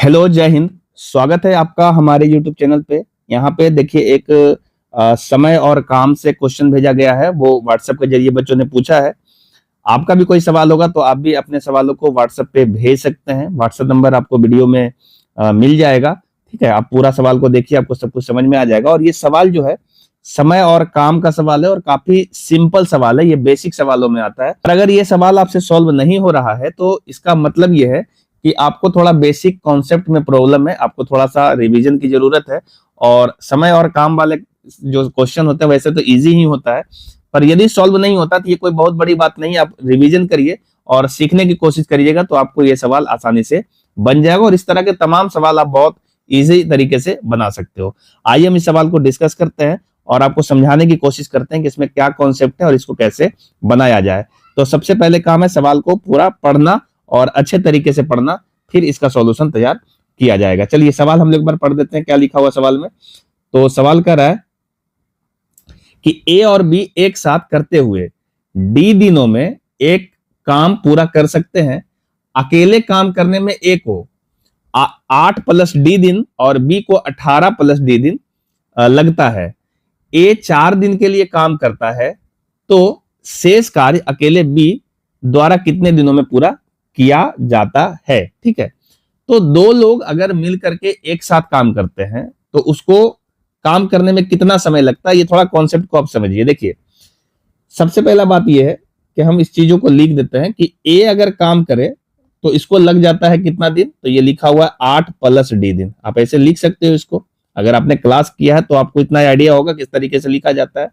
Hello, जय हिंद। स्वागत है आपका हमारे यूट्यूब चैनल पे। यहाँ पे देखिए एक समय और काम से क्वेश्चन भेजा गया है, वो व्हाट्सएप के जरिए बच्चों ने पूछा है। आपका भी कोई सवाल होगा तो आप भी अपने सवालों को व्हाट्सएप पे भेज सकते हैं। व्हाट्सएप नंबर आपको वीडियो में मिल जाएगा। ठीक है, आप पूरा सवाल को देखिए, आपको सब कुछ समझ में आ जाएगा। और ये सवाल जो है समय और काम का सवाल है और काफी सिंपल सवाल है, ये बेसिक सवालों में आता है। और अगर ये सवाल आपसे सॉल्व नहीं हो रहा है तो इसका मतलब ये है कि आपको थोड़ा बेसिक कॉन्सेप्ट में प्रॉब्लम है, आपको थोड़ा सा रिवीजन की जरूरत है। और समय और काम वाले जो क्वेश्चन होते हैं वैसे तो इजी ही होता है, पर यदि सॉल्व नहीं होता तो ये कोई बहुत बड़ी बात नहीं है। आप रिवीजन करिए और सीखने की कोशिश करिएगा तो आपको ये सवाल आसानी से बन जाएगा। और इस तरह के तमाम सवाल आप बहुत इजी तरीके से बना सकते हो। आइए हम इस सवाल को डिस्कस करते हैं और आपको समझाने की कोशिश करते हैं कि इसमें क्या कॉन्सेप्ट है और इसको कैसे बनाया जाए। तो सबसे पहले काम है सवाल को पूरा पढ़ना और अच्छे तरीके से पढ़ना, फिर इसका सॉल्यूशन तैयार किया जाएगा। चलिए सवाल हम लोग एक बार पढ़ देते हैं, क्या लिखा हुआ सवाल में। तो सवाल कह रहा है कि ए और बी एक साथ करते हुए डी दिनों में एक काम पूरा कर सकते हैं। अकेले काम करने में ए को 8 प्लस डी दिन और बी को 18 प्लस डी दिन लगता है। ए 4 दिन के लिए काम करता है तो शेष कार्य अकेले बी द्वारा कितने दिनों में पूरा किया जाता है। ठीक है, तो दो लोग अगर मिल करके एक साथ काम करते हैं तो उसको काम करने में कितना समय लगता है, ये थोड़ा कॉन्सेप्ट को आप समझिए। देखिए सबसे पहला बात यह है कि हम इस चीजों को लिख देते हैं कि ए अगर काम करे तो इसको लग जाता है कितना दिन, तो ये लिखा हुआ है 8 प्लस डी दिन। आप ऐसे लिख सकते हो इसको, अगर आपने क्लास किया है तो आपको इतना आइडिया होगा किस तरीके से लिखा जाता है।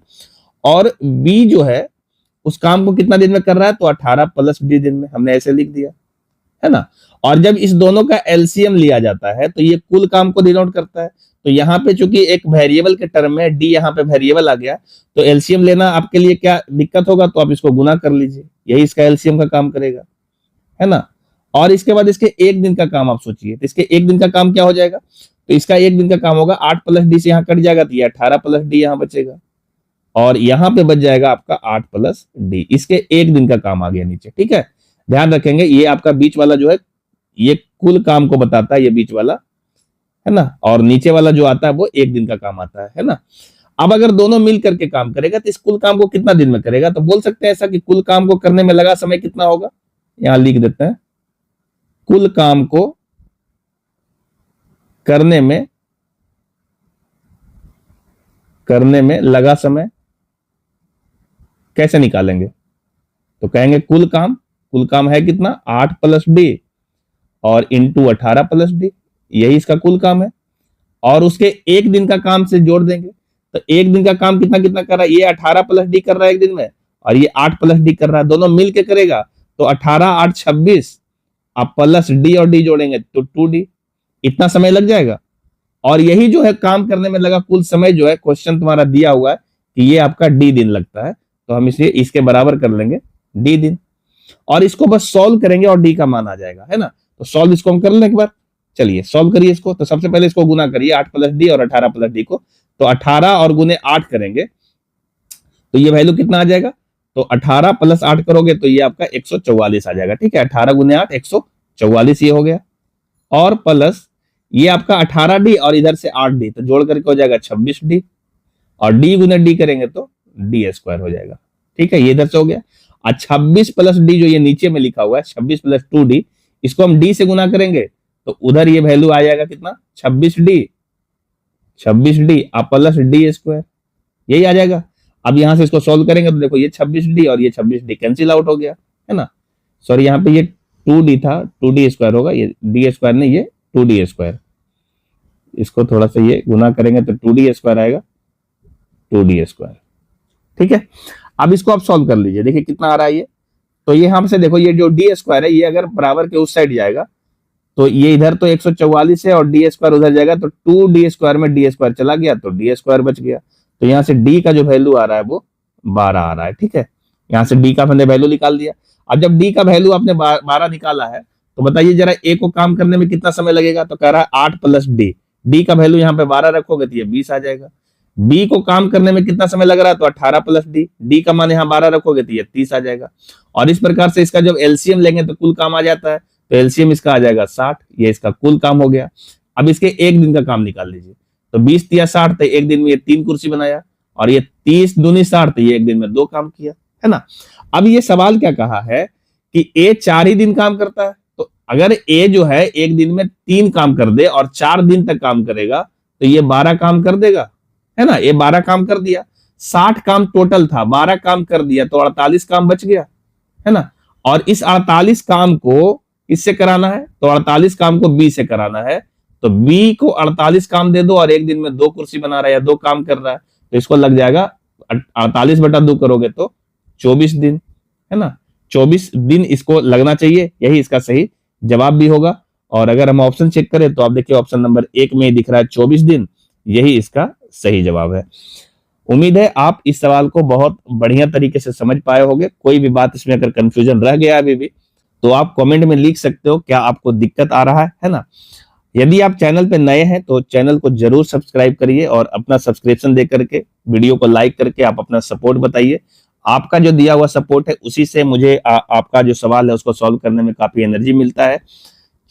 और बी जो है उस काम को कितना दिन में कर रहा है, तो 18 प्लस डी दिन में, हमने ऐसे लिख दिया है ना। और जब इस दोनों का एलसीएम लिया जाता है तो ये कुल काम को डिनोट करता है। तो यहाँ पे चूंकि एक वेरिएबल के टर्म में डी यहाँ पे वेरिएबल आ गया, तो एलसीएम लेना आपके लिए क्या दिक्कत होगा, तो आप इसको गुना कर लीजिए, यही इसका एलसीएम का काम करेगा, है ना। और इसके बाद इसके एक दिन का काम आप सोचिए, तो इसके एक दिन का काम क्या हो जाएगा, तो इसका एक दिन का काम होगा 8 प्लस डी से यहाँ कट जाएगा तो ये 18 प्लस डी यहाँ बचेगा और यहाँ पे बच जाएगा आपका 8 प्लस डी। इसके एक दिन का काम आ गया नीचे। ठीक है, ध्यान रखेंगे ये आपका बीच वाला जो है ये कुल काम को बताता है, ये बीच वाला, है ना। और नीचे वाला जो आता है वो एक दिन का काम आता है ना। अब अगर दोनों मिल करके काम करेगा तो इस कुल काम को कितना दिन में करेगा, तो बोल सकते हैं ऐसा कि कुल काम को करने में लगा समय कितना होगा, यहां लिख देते हैं कुल काम को करने में लगा समय कैसे निकालेंगे, तो कहेंगे कुल काम है कितना 8 प्लस डी और इंटू 18 प्लस डी, यही इसका कुल काम है। और उसके एक दिन का काम से जोड़ देंगे, तो एक दिन का काम कितना कितना कर रहा है, ये 18 प्लस डी कर रहा है एक दिन में और ये 8 प्लस डी कर रहा है, दोनों मिलके करेगा तो 18 8 26, आप प्लस डी और डी जोड़ेंगे तो 2D, इतना समय लग जाएगा। और यही जो है काम करने में लगा कुल समय जो है क्वेश्चन तुम्हारा दिया हुआ है कि ये आपका डी दिन लगता है, तो हम इसे इसके बराबर कर लेंगे डी दिन और इसको बस सॉल्व करेंगे और डी का मान आ जाएगा, है ना। तो सॉल्व इसको हम कर लें एक बार, चलिए सॉल्व करिए इसको। तो सबसे पहले इसको गुना करिए 8 प्लस डी और 18 प्लस डी को, तो 18 और गुने 8 करेंगे तो ये वैल्यू कितना आ जाएगा, तो 18 प्लस 8 करोगे तो ये आपका 144 आ जाएगा। ठीक है, 18 गुने 8 144 ये हो गया। और प्लस ये आपका 18D और इधर से 8D, तो जोड़ करके हो जाएगा 26D और D गुने D करेंगे तो D स्क्वायर हो जाएगा। ठीक है, ये इधर से हो गया। और 26 प्लस D जो ये नीचे में लिखा हुआ है 26 प्लस 2D, इसको हम D से गुना करेंगे तो उधर ये वैल्यू आ जाएगा कितना 26D प्लस D स्क्वायर, यही आ जाएगा। अब यहां से इसको सोल्व करेंगे तो देखो ये 26D और ये 26D कैंसिल आउट हो गया, है ना। सॉरी यहाँ पे ये 2D था, 2D स्क्वायर होगा, ये D स्क्वायर नहीं, ये 2D स्क्वायर। इसको थोड़ा सा ये गुना करेंगे तो 2D स्क्वायर आएगा, 2D स्क्वायर। ठीक है, अब इसको आप सॉल्व कर लीजिए, देखिए कितना आ रहा है ये। तो ये यहाँ से देखो ये जो D स्क्वायर है ये अगर बराबर के उस साइड जाएगा तो ये इधर तो 144 है और D स्क्वायर उधर जाएगा तो 2D स्क्वायर में D स्क्वायर चला गया तो D स्क्वायर बच गया। तो यहाँ से D का जो वैल्यू आ रहा है वो 12 आ रहा है। ठीक है, यहाँ से D का हमने वैल्यू निकाल दिया। अब जब D का वैल्यू आपने 12 निकाला है तो बताइए जरा A को काम करने में कितना समय लगेगा, तो कह रहा है 8 प्लस D का वैल्यू यहाँ पे 12 रखोगे तो ये 20 आ जाएगा। B को काम करने में कितना समय लग रहा है, तो 18 प्लस D का मान यहाँ 12 रखोगे तो ये 30 आ जाएगा। और इस प्रकार से इसका जब एलसीएम लेंगे तो कुल काम आ जाता है, तो एलसीएम इसका आ जाएगा 60, ये इसका कुल काम हो गया। अब इसके एक दिन का काम निकाल लीजिए, तो 20 तिया 60, तो एक दिन में ये 3 कुर्सी बनाया, और ये 30 दूनी 60, तो ये एक दिन में 2 काम किया, है ना। अब ये सवाल क्या कहा है कि ए 4 ही दिन काम करता है, तो अगर ए जो है एक दिन में 3 काम कर दे और 4 दिन तक काम करेगा, तो ये 12 काम कर देगा, है ना। ये 12 काम कर दिया, 60 काम टोटल था, 12 काम कर दिया, तो 48 काम बच गया, है ना। और इस 48 काम को किससे कराना है, तो 48 काम को बी से कराना है, तो बी को 48 काम दे दो और एक दिन में 2 कुर्सी बना रहा है या 2 काम कर रहा है, तो इसको लग जाएगा 48/2 करोगे तो 24 दिन, है ना। 24 दिन इसको लगना चाहिए, यही इसका सही जवाब भी होगा। और अगर हम ऑप्शन चेक करें तो आप देखिए ऑप्शन नंबर 1 में दिख रहा है 24 दिन, यही इसका सही जवाब है। उम्मीद है आप इस सवाल को बहुत बढ़िया तरीके से समझ पाए होंगे। कोई भी बात इसमें अगर कंफ्यूजन रह गया अभी भी, तो आप कमेंट में लिख सकते हो क्या आपको दिक्कत आ रहा है ना। यदि आप चैनल पे नए हैं तो चैनल को जरूर सब्सक्राइब करिए और अपना सब्सक्रिप्शन दे करके, वीडियो को लाइक करके आप अपना सपोर्ट बताइए। आपका जो दिया हुआ सपोर्ट है उसी से मुझे आपका जो सवाल है उसको सॉल्व करने में काफी एनर्जी मिलता है।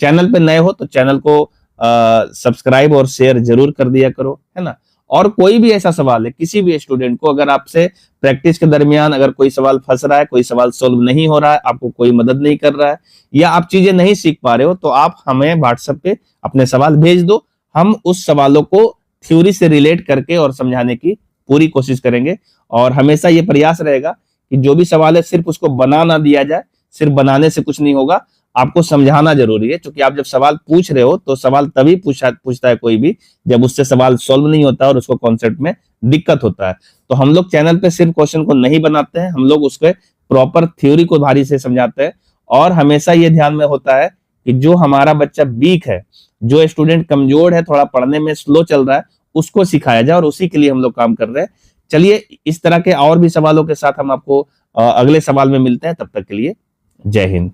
चैनल पे नए हो तो चैनल को सब्सक्राइब और शेयर जरूर कर दिया करो, है ना। और कोई भी ऐसा सवाल है किसी भी स्टूडेंट को, अगर आपसे प्रैक्टिस के दरमियान अगर कोई सवाल फंस रहा है, कोई सवाल सोल्व नहीं हो रहा है, आपको कोई मदद नहीं कर रहा है, या आप चीजें नहीं सीख पा रहे हो, तो आप हमें व्हाट्सएप पे अपने सवाल भेज दो। हम उस सवालों को थ्योरी से रिलेट करके और समझाने की पूरी कोशिश करेंगे। और हमेशा ये प्रयास रहेगा कि जो भी सवाल है सिर्फ उसको बना ना दिया जाए, सिर्फ बनाने से कुछ नहीं होगा, आपको समझाना जरूरी है। क्योंकि आप जब सवाल पूछ रहे हो तो सवाल तभी पूछता है कोई भी जब उससे सवाल सॉल्व नहीं होता और उसको कॉन्सेप्ट में दिक्कत होता है। तो हम लोग चैनल पे सिर्फ क्वेश्चन को नहीं बनाते हैं, हम लोग उसके प्रॉपर थ्योरी को भारी से समझाते हैं। और हमेशा ये ध्यान में होता है कि जो हमारा बच्चा वीक है, जो स्टूडेंट कमजोर है, थोड़ा पढ़ने में स्लो चल रहा है, उसको सिखाया जाए, और उसी के लिए हम लोग काम कर रहे हैं। चलिए इस तरह के और भी सवालों के साथ हम आपको अगले सवाल में मिलते हैं। तब तक के लिए जय हिंद।